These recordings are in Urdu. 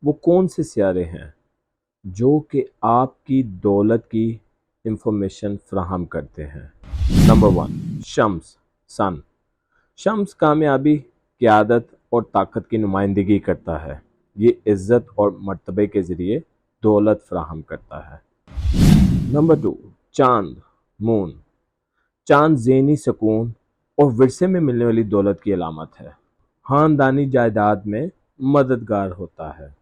وہ کون سے سیارے ہیں جو کہ آپ کی دولت کی انفارمیشن فراہم کرتے ہیں؟ نمبر 1، شمس، سن۔ شمس کامیابی، قیادت اور طاقت کی نمائندگی کرتا ہے۔ یہ عزت اور مرتبے کے ذریعے دولت فراہم کرتا ہے۔ نمبر 2، چاند، مون۔ چاند ذہنی سکون اور ورثے میں ملنے والی دولت کی علامت ہے۔ خاندانی جائیداد میں مددگار ہوتا ہے۔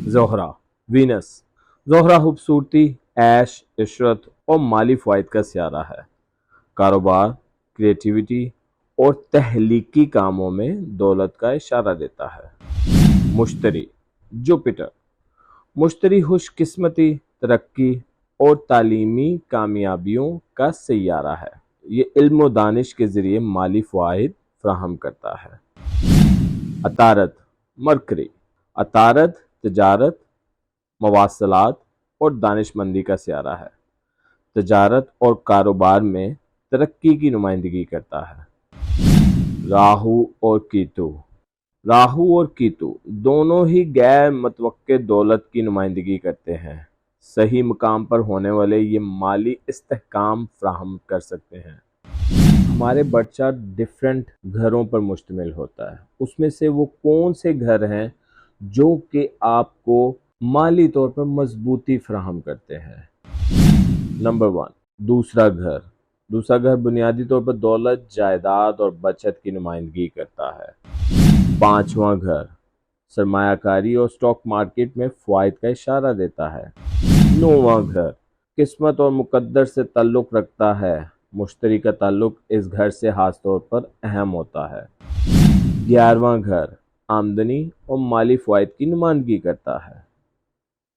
زہرہ، وینس۔ زہرہ خوبصورتی، عیش، عشرت اور مالی فوائد کا سیارہ ہے۔ کاروبار، کریٹیوٹی اور تخلیقی کاموں میں دولت کا اشارہ دیتا ہے۔ مشتری، جوپیٹر۔ مشتری خوش قسمتی، ترقی اور تعلیمی کامیابیوں کا سیارہ ہے۔ یہ علم و دانش کے ذریعے مالی فوائد فراہم کرتا ہے۔ عطارد، مرکری۔ عطارد تجارت، مواصلات اور دانش مندی کا سیارہ ہے۔ تجارت اور کاروبار میں ترقی کی نمائندگی کرتا ہے۔ راہو اور کیتو۔ راہو اور کیتو دونوں ہی غیر متوقع دولت کی نمائندگی کرتے ہیں۔ صحیح مقام پر ہونے والے یہ مالی استحکام فراہم کر سکتے ہیں۔ ہمارے برتھ چارٹ ڈیفرنٹ گھروں پر مشتمل ہوتا ہے۔ اس میں سے وہ کون سے گھر ہیں جو کہ آپ کو مالی طور پر مضبوطی فراہم کرتے ہیں؟ نمبر 1، دوسرا گھر۔ دوسرا گھر بنیادی طور پر دولت، جائیداد اور بچت کی نمائندگی کرتا ہے۔ پانچواں گھر سرمایہ کاری اور اسٹاک مارکیٹ میں فوائد کا اشارہ دیتا ہے۔ نوواں گھر قسمت اور مقدر سے تعلق رکھتا ہے۔ مشتری کا تعلق اس گھر سے خاص طور پر اہم ہوتا ہے۔ 11واں گھر آمدنی اور مالی فوائد کی نمائندگی کرتا ہے۔